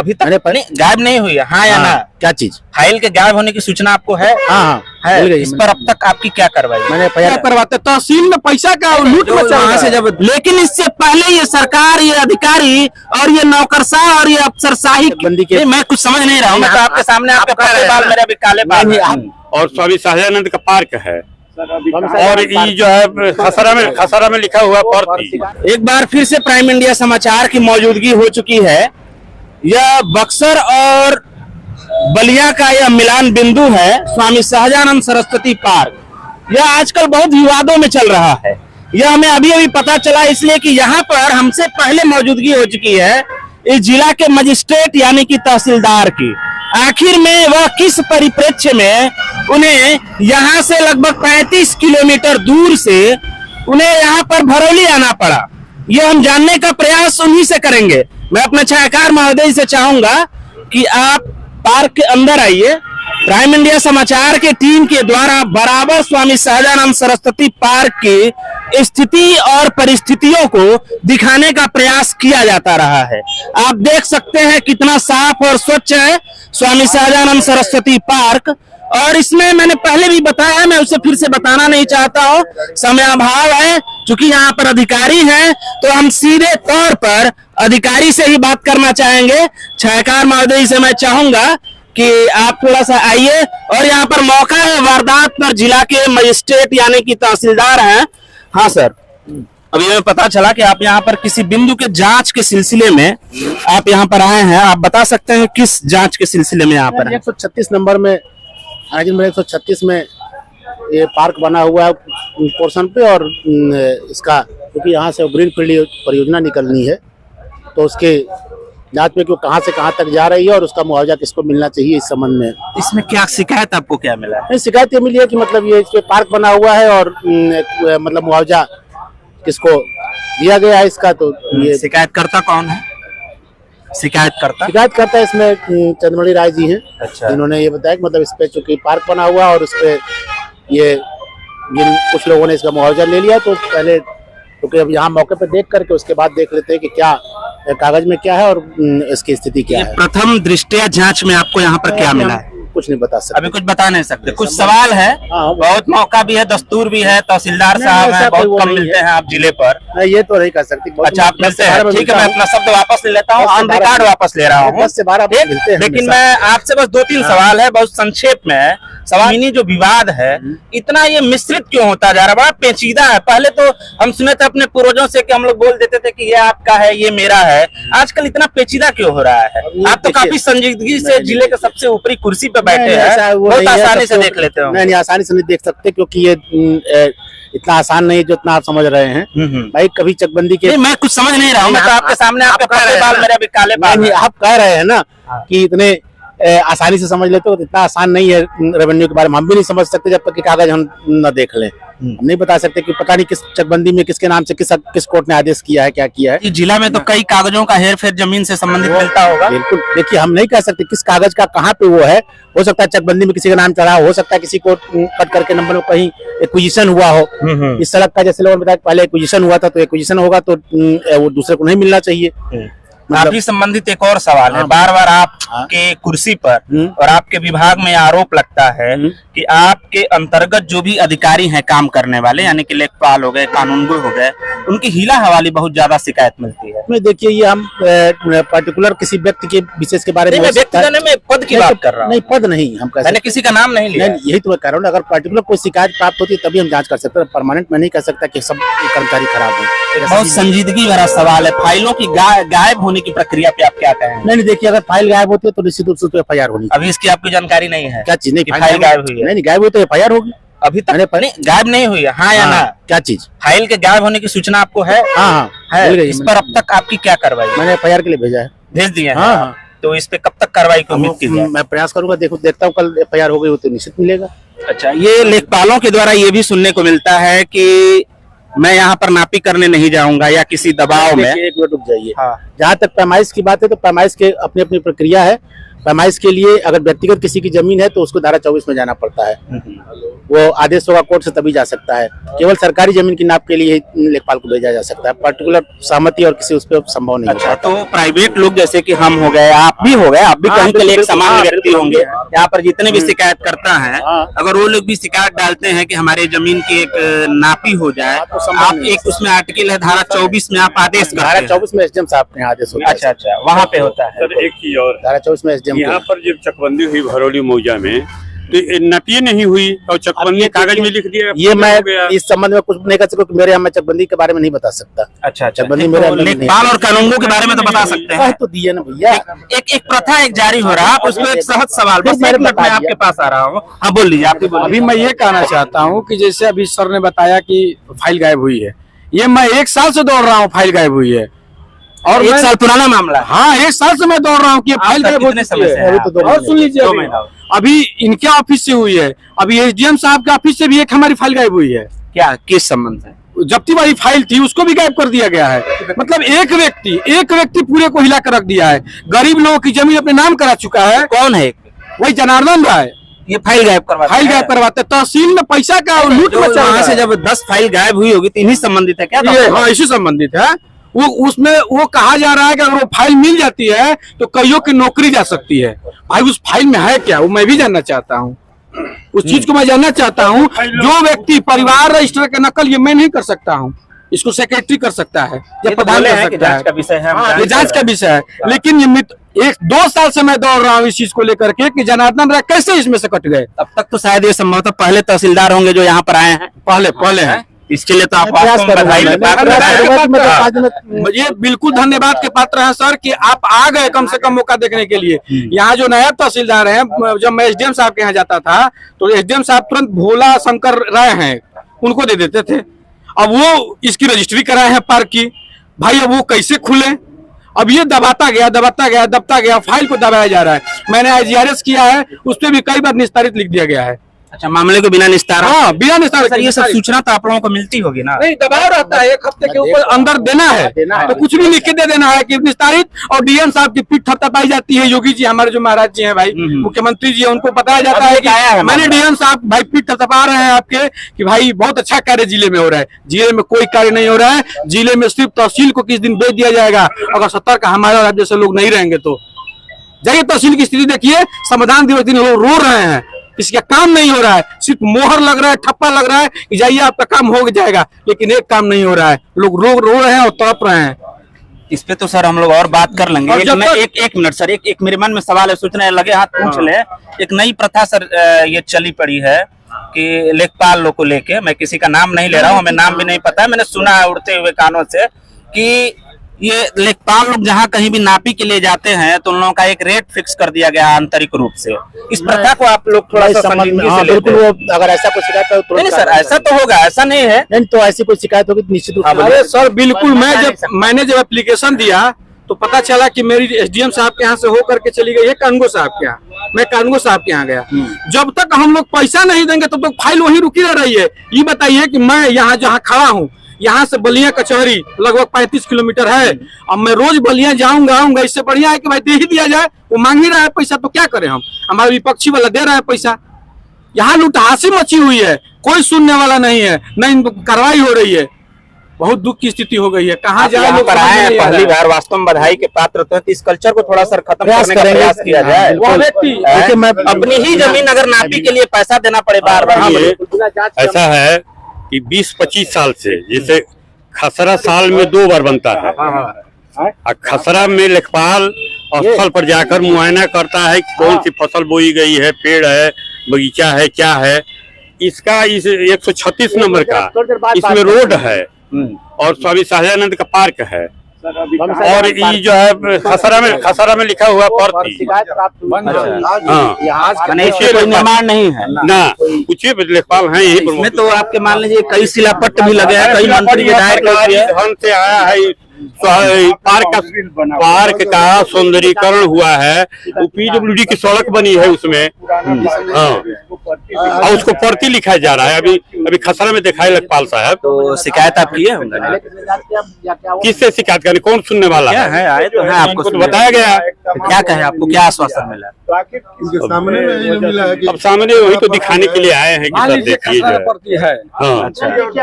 अभी तक गायब नहीं हुई है? हाँ या ना? क्या चीज? फाइल के गायब होने की सूचना आपको है? हाँ है। इस पर अब तक आपकी क्या कार्रवाई? मैंने FIR करवाते तहसील में पैसा का लूट मचा से जब, लेकिन इससे पहले ये सरकार, ये अधिकारी और ये नौकरशाह और ये अफसरशाही बंदी के, मैं कुछ समझ नहीं रहा हूँ। मैं तो आपके सामने आपके पक्के बाल, मेरे अभी काले बाल। और स्वामी सहजानंद का पार्क है और ये जो है खसरा में लिखा हुआ पार्क। एक बार फिर से प्राइम इंडिया समाचार की मौजूदगी हो चुकी है। यह बक्सर और बलिया का यह मिलान बिंदु है, स्वामी सहजानंद सरस्वती पार्क। यह आजकल बहुत विवादों में चल रहा है। यह हमें अभी अभी पता चला, इसलिए कि यहाँ पर हमसे पहले मौजूदगी हो चुकी है इस जिला के मजिस्ट्रेट यानी कि तहसीलदार की। आखिर में वह किस परिप्रेक्ष्य में उन्हें यहाँ से लगभग 35 किलोमीटर दूर से उन्हें यहाँ पर भरौली आना पड़ा, यह हम जानने का प्रयास उन्हीं से करेंगे। मैं अपने छायाकार महोदय से चाहूंगा कि आप पार्क के अंदर आइए। प्राइम इंडिया समाचार के टीम के द्वारा बराबर स्वामी सहजानंद सरस्वती पार्क की स्थिति और परिस्थितियों को दिखाने का प्रयास किया जाता रहा है। आप देख सकते हैं कितना साफ और स्वच्छ है स्वामी सहजानंद सरस्वती पार्क। और इसमें मैंने पहले भी बताया, मैं उसे फिर से बताना नहीं चाहता हूँ, समय अभाव है। चूंकि यहाँ पर अधिकारी हैं तो हम सीधे तौर पर अधिकारी से ही बात करना चाहेंगे। छायाकार महोदय से मैं चाहूंगा कि आप थोड़ा सा आइए। और यहाँ पर मौका है वारदात पर जिला के मजिस्ट्रेट यानी कि तहसीलदार हैं। हाँ सर, अभी हमें पता चला कि आप यहाँ पर किसी बिंदु के जांच के सिलसिले में आप यहाँ पर आए हैं। आप बता सकते हैं किस जांच के सिलसिले में यहाँ पर? 136 नंबर में, 136 में ये पार्क बना हुआ है पोर्शन पे। और इसका क्योंकि यहाँ से ग्रीन फील्ड परियोजना निकलनी है तो उसके जांच में कि कहाँ से कहाँ तक जा रही है और उसका मुआवजा किसको मिलना चाहिए, इस संबंध में। इसमें क्या शिकायत आपको क्या मिला है? शिकायत ये मिली है कि मतलब ये इसके पार्क बना हुआ है और मतलब मुआवजा किसको दिया गया है इसका। तो ये शिकायतकर्ता कौन है? शिकायतकर्ता इसमें चंद्रमणि राय जी हैं। अच्छा। इन्होंने ये बताया कि मतलब इस पे चूंकि पार्क बना हुआ और उस पे ये कुछ लोगों ने इसका मुआवजा ले लिया, तो पहले क्योंकि अब यहाँ मौके पे देख करके उसके बाद देख लेते हैं कि क्या कागज में क्या है और इसकी स्थिति क्या है। प्रथम दृष्टया जांच में आपको यहाँ पर क्या मिला है? कुछ नहीं बता सकते, अभी कुछ बता नहीं सकते। कुछ सवाल है, बहुत मौका भी है, दस्तूर भी है, तहसीलदार साहब हैं, बहुत कम मिलते हैं आप जिले पर। ये तो नहीं कर सकती। अच्छा, आप मिलते हैं, ठीक है, मैं अपना शब्द वापस ले लेता हूँ, ऑन रिकॉर्ड वापस ले रहा हूँ। 10 से 12 मिलते हैं। लेकिन मैं आपसे बस 2-3 सवाल है, बहुत संक्षेप में है सवाल। जो विवाद है इतना ये मिश्रित क्यों होता जा रहा है? बड़ा पेचीदा है। पहले तो हम सुने थे अपने पूर्वजों से कि हम लोग बोल देते थे कि ये आपका है, ये मेरा है। आजकल इतना पेचीदा क्यों हो रहा है? आप तो काफी संजीदगी से जिले के सबसे ऊपरी कुर्सी पे बैठे हैं, बहुत आसानी से देख लेते हो। नहीं, आसानी से नहीं देख सकते क्योंकि ये इतना आसान नहीं जो इतना आप समझ रहे हैं भाई। कभी चकबंदी के मैं कुछ समझ नहीं रहा हूँ। मैं तो आपके सामने आपके पक्के बाल, मेरे अभी काले बाल। आप कह रहे हैं ना कि इतने आसानी से समझ लेते हो, तो इतना आसान नहीं है रेवेन्यू के बारे में। हम भी नहीं समझ सकते जब तक कि कागज हम न देख लें। हम नहीं बता सकते कि पता नहीं किस चकबंदी में किसके नाम से किस कोर्ट ने आदेश किया है, क्या किया है। जिला में तो कई कागजों का हेर फेर जमीन से संबंधित मिलता होगा। बिल्कुल, देखिए हम नहीं कह सकते किस कागज का कहाँ पे वो है। हो सकता है चकबंदी में किसी का नाम चढ़ा हो सकता है किसी को कट करके नंबर में कहीं एक्विजिशन हुआ हो। इस सड़क का जैसे लोगों ने बताया पहले एक्विजिशन हुआ था, तो एक्विजिशन होगा तो वो दूसरे को नहीं मिलना चाहिए। काफी संबंधित एक और सवाल है। बार बार आपके कुर्सी पर और आपके विभाग में आरोप लगता है कि आपके अंतर्गत जो भी अधिकारी हैं काम करने वाले, यानी कि लेखपाल हो गए, कानूनगो हो गए, उनकी हीला हवाली बहुत ज्यादा शिकायत मिलती है। देखिए, ये हम पर्टिकुलर किसी व्यक्ति के विशेष के बारे में पद की बात कर रहा हूँ। नहीं, पद नहीं, हम मैंने किसी का नाम नहीं लिया। यही तो मैं कह रहा हूँ, अगर पर्टिकुलर कोई शिकायत प्राप्त होती है तभी हम जांच कर सकते हैं। परमानेंट में नहीं कह सकता कि सब कर्मचारी खराब है। बहुत संजीदगी भरा सवाल है। फाइलों की गायब होने की प्रक्रिया पे आप क्या कहेंगे? नहीं, देखिए, अगर फाइल गायब होती है तो निश्चित रूप से FIR होनी। अभी इसकी आपकी जानकारी नहीं है? क्या चीज? नहीं, फाइल गायब हुई है? नहीं, गायब हुई तो FIR होगी। अभी तक गायब नहीं हुई है? हाँ या ना? क्या चीज? फाइल के गायब होने की सूचना आपको है? हाँ है। इस पर अब तक आपकी क्या कार्रवाई? मैंने FIR के लिए भेजा है। भेज दिया? हाँ। तो इस पे कब तक कार्रवाई की उम्मीद की जाए? मैं प्रयास करूंगा, देखता हूँ कल FIR हो गई हो तो निश्चित मिलेगा। अच्छा, ये लेखपालों के द्वारा ये भी सुनने को मिलता है कि मैं यहाँ पर नापी करने नहीं जाऊंगा या किसी दबाव में। एक मिनट रुक जाइए। जहाँ तक पैमाइश की बात है तो पैमाइश के अपनी अपनी प्रक्रिया है। पैमाइश के लिए अगर व्यक्तिगत किसी की जमीन है तो उसको धारा 24 में जाना पड़ता है। वो आदेश होगा कोर्ट से तभी जा सकता है। केवल सरकारी जमीन की नाप के लिए ही लेखपाल को भेजा जा सकता है, पर्टिकुलर सहमति और किसी उस पर संभव नहीं अच्छा, होता। तो प्राइवेट लोग जैसे कि हम हो गए, आप भी हो गए, आप भी कहीं के लिए एक सामान्य व्यक्ति होंगे, यहाँ पर जितने भी शिकायत करता है, अगर वो लोग भी शिकायत डालते हैं कि हमारे जमीन की एक नापी हो जाए, आप एक उसमें आर्टिकल है धारा 24 में आप आदेश करते धारा हैं। 24 में एसडीएम साहब के आदेश होता है। अच्छा अच्छा, वहाँ पे होता है। सर एक चीज और, धारा 24 में एसडीएम यहाँ पर जब चकबंदी हुई भरौली मौजा में तो ये नपी नहीं हुई और चकबंदी कागज में लिख दिया। ये मैं इस संबंध में कुछ नहीं कर सकता, मेरे यहाँ मैं चकबंदी के बारे में नहीं बता सकता। अच्छा अच्छा, चकबंदी तो मेरे यहाँ नहीं है। लेखपाल और कानूनों के बारे में तो बता सकते हैं। तो दिए ना भैया, एक प्रथा एक जारी हो रहा है, आप उसको एक सहज सवाल, बस एक मिनट में आपके पास आ रहा हूँ। हाँ बोल लीजिए, आप ही बोलिए। अभी मैं ये कहना चाहता हूँ कि जैसे अभी सर ने बताया कि फाइल गायब हुई है, ये मैं 1 साल से दौड़ रहा हूँ, फाइल गायब हुई है। और 1 साल पुराना मामला है। हाँ, 1 साल से मैं दौड़ रहा हूँ कि फाइल गायब कितने समय से है? अभी तो 2 और सुन लीजिए, 2 महीना। अभी इनके ऑफिस से हुई है, अभी एसडीएम साहब के ऑफिस से भी एक हमारी फाइल गायब हुई है। क्या, किस संबंध से? जब्ती वाली फाइल थी, उसको भी गायब कर दिया गया है। मतलब एक व्यक्ति पूरे को हिला कर रख दिया है। गरीब लोगों की जमीन अपने नाम करा चुका है। कौन है? वही जनार्दन राय, ये फाइल गायब करवाते फाइल गायब करवाते, तहसील में पैसा का लूट मचा रहा वहाँ से है। जब 10 फाइल गायब हुई होगी तो इन्हीं संबंधित है क्या? ये हाँ, इसी संबंधित है। वो उसमें वो कहा जा रहा है कि अगर वो फाइल मिल जाती है तो कईयों की नौकरी जा सकती है। भाई उस फाइल में है क्या, वो मैं भी जानना चाहता हूँ। उस चीज को मैं जानना चाहता हूँ। जो व्यक्ति परिवार रजिस्टर का नकल, ये मैं नहीं कर सकता हूँ, इसको सेक्रेटरी कर सकता है या प्रधान कर सकता है। जांच का विषय है, ये जांच का विषय है। लेकिन ये 1-2 साल से मैं दौड़ रहा हूँ इस चीज को लेकर के कि जनार्दन राय कैसे इसमें से कट गए। अब तक तो शायद ये संभवतः पहले तहसीलदार होंगे जो यहाँ पर आए हैं। पहले हैं। इसके लिए तो आप प्रयास वास्तव में कर बधाई रहे के पात्र हैं। ये बिल्कुल धन्यवाद के पात्र हैं सर कि आप आ गए कम से कम मौका देखने के लिए। यहाँ जो नया तहसीलदार हैं, जब मैं एसडीएम साहब के यहाँ जाता था तो एसडीएम साहब तुरंत भोला शंकर राय हैं, उनको दे देते थे। अब वो इसकी रजिस्ट्री कराए हैं पार्क की, भाई अब वो कैसे खुले? अब ये दबता गया, फाइल को दबाया जा रहा है। मैंने IGRS किया है, उस पर भी कई बार निस्तारित लिख दिया गया है। अच्छा, मामले को बिना निस्तार? हाँ, बिना निस्तार। सर ये सब सूचना तो आप लोगों को मिलती होगी ना? नहीं, दबाव रहता है, 1 हफ्ते के ऊपर अंदर देना है तो कुछ भी लिख के दे देना है कि निस्तारित। और डीएम साहब की पीठ थपथपाई जाती है। योगी जी हमारे जो महाराज जी हैं भाई, मुख्यमंत्री जी, उनको बताया जाता है कि मैंने डीएम साहब भाई पीठ थपथपा रहे हैं आपके कि भाई बहुत अच्छा कार्य जिले में हो रहा है। जिले में कोई कार्य नहीं हो रहा है। जिले में सिर्फ तहसील को किस दिन बेच दिया जाएगा। अगर 70 का हमारे राज्य से लोग नहीं रहेंगे तो जाइए तहसील की स्थिति देखिए। समाधान दिवस दिन लोग रो रहे हैं, किसी का काम नहीं हो रहा है, सिर्फ मोहर लग रहा है, ठप्पा लग रहा है कि जाइए आपका काम हो जाएगा, लेकिन एक काम नहीं हो रहा है। लोग रो रहे हैं और तड़प रहे हैं। इस पे तो सर हम लोग और बात कर लेंगे। एक मिनट सर, एक मेरे मन में सवाल है, सोचने लगे हाथ पूछ ले। एक नई प्रथा सर ये चली पड़ी है कि लेखपाल लोग को लेके, मैं किसी का नाम नहीं ले रहा हूँ, हमें नाम भी नहीं पता है, मैंने सुना है उड़ते हुए कानों से कि ये लेखपाल लोग जहाँ कहीं भी नापी के लिए जाते हैं तो उन लोगों का एक रेट फिक्स कर दिया गया आंतरिक रूप से। इस प्रथा को आप लोग थोड़ा सा संजीदगी से लेते हैं? बिल्कुल, अगर ऐसा कोई शिकायत हो तो नहीं सर, ऐसा तो होगा, ऐसा नहीं है। नहीं तो ऐसी कोई शिकायत होगी तो निश्चित रूप से। अरे सर बिल्कुल, मैंने जब एप्लीकेशन दिया तो पता चला कि मेरी एसडीएम साहब के यहाँ से होकर के चली गई है कानगो साहब के यहाँ। मैं कानगो साहब के यहाँ गया। जब तक हम लोग पैसा नहीं देंगे तब तक फाइल वहीं रुकी रह रही है। ये बताइए कि मैं यहाँ जहाँ खड़ा हूँ, यहाँ से बलिया कचहरी लगभग 35 किलोमीटर है। अब मैं रोज बलिया जाऊंगा, इससे बढ़िया है कि भाई दे ही दिया जाए। वो मांग ही रहा है पैसा तो क्या करें हम, हमारे विपक्षी वाला दे रहा है पैसा। यहाँ लुटहासी मची हुई है, कोई सुनने वाला नहीं है, न कार्रवाई हो रही है। बहुत दुख की स्थिति हो गई है। कहाँ जाए लोग पहली बार, वास्तव में बधाई के पात्र तो इस कल्चर को थोड़ा सा खत्म करने का प्रयास किया जाए। वो व्यक्ति अपनी ही जमीन अगर नापी के लिए पैसा देना पड़े बार बार। ऐसा है कि 20-25 साल से, जैसे खसरा साल में 2 बार बनता है और खसरा में लेखपाल स्थल पर जाकर मुआयना करता है कि कौन सी फसल बोई गई है, पेड़ है, बगीचा है, क्या है। इसका इस 136 नंबर का इसमें रोड है और स्वामी शाहजानंद का पार्क है और ये जो है खसरा में लिखा हुआ पर्ची। कोई निर्माण नहीं है ना, कुछ लेखपाल हैं यही। इसमें तो आपके मान लीजिए कई शिलापट्ट भी लगे हैं, कई मंत्री विधायक धन से आया है। पार्क का सौंदर्यीकरण हुआ है, पीडब्ल्यूडी की सड़क बनी है उसमें। हाँ, और उसको पर्ची लिखाया जा रहा है। अभी अभी खसरा में दिखाए लेखपाल साहब। तो शिकायत आप की है किससे शिकायत करनी, कौन सुनने वाला क्या है? आए तो है, आपको तो बताया गया। क्या कहे, आपको क्या आश्वासन मिला? अब सामने वही तो दिखाने के लिए आए हैं कि सर देखिए जो है। प्रति है। हाँ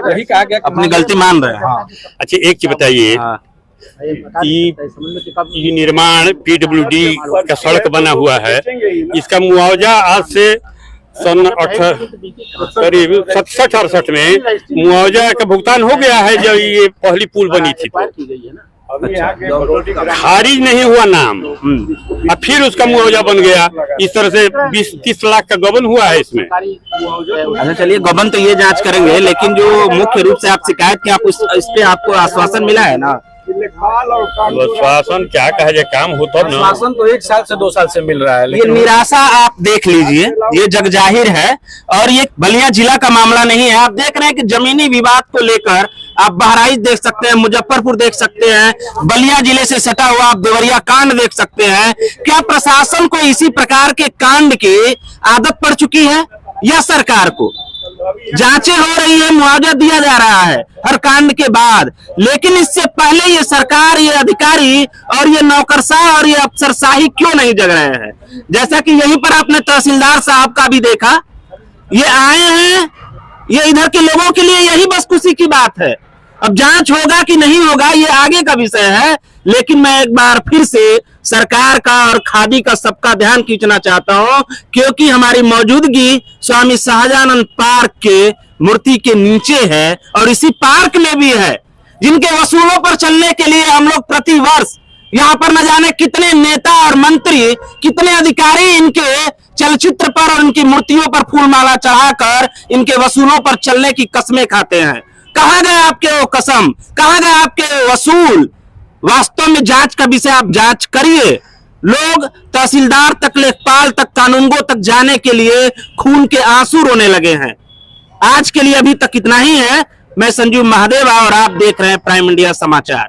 यही कहा गया कि अपनी गलती मान रहे हैं। अच्छा, एक चीज बताइए, हाँ। ये निर्माण PWD का सड़क बना हुआ है, इसका मुआवजा आज से सन करीब 67-68 में मुआवजा का भुगतान हो गया है जब ये पहली पुल बनी थी। तो खारिज नहीं हुआ नाम, और फिर उसका मुआवजा बन गया। इस तरह से 20-30 लाख का गबन हुआ है इसमें। अच्छा चलिए, गबन तो ये जांच करेंगे, लेकिन जो मुख्य रूप से आप शिकायत की, आप इस पे आपको आश्वासन मिला है ना? आश्वासन क्या कहा जाए, काम होता ना। शासन तो 1 साल से 2 साल से मिल रहा है, ये लेकिन निराशा आप देख लीजिए, ये जग जाहिर है। और ये बलिया जिला का मामला नहीं है। आप देख रहे हैं कि जमीनी विवाद को लेकर आप बहराइच देख सकते हैं, मुजफ्फरपुर देख सकते हैं, बलिया जिले से सटा हुआ आप देवरिया कांड देख सकते हैं। क्या प्रशासन को इसी प्रकार के कांड की आदत पड़ चुकी है, या सरकार को? जांचें हो रही है, मुआवजा दिया जा रहा है हर कांड के बाद, लेकिन इससे पहले ये सरकार, ये अधिकारी और ये नौकरशाह और ये अफसरशाही क्यों नहीं जग रहे हैं? जैसा कि यहीं पर आपने तहसीलदार साहब का भी देखा, ये आए हैं, ये इधर के लोगों के लिए यही बस खुशी की बात है। अब जांच होगा कि नहीं होगा ये आगे का विषय है, लेकिन मैं एक बार फिर से सरकार का और खादी का सबका ध्यान खींचना चाहता हूं, क्योंकि हमारी मौजूदगी स्वामी शाहजानंद पार्क के मूर्ति के नीचे है, और इसी पार्क में भी है, जिनके वसूलों पर चलने के लिए हम लोग प्रति वर्ष यहाँ पर न जाने कितने नेता और मंत्री, कितने अधिकारी इनके चलचित्र पर और इनकी मूर्तियों पर फूलमाला चढ़ाकर इनके वसूलों पर चलने की कसमें खाते हैं। कहाँ गए आपके वो कसम, कहाँ गए आपके वसूल? वास्तव में जांच का विषय आप जांच करिए। लोग तहसीलदार तक, लेखपाल तक, कानूनगो तक जाने के लिए खून के आंसू रोने लगे हैं। आज के लिए अभी तक इतना ही है। मैं संजीव महादेव और आप देख रहे हैं प्राइम इंडिया समाचार।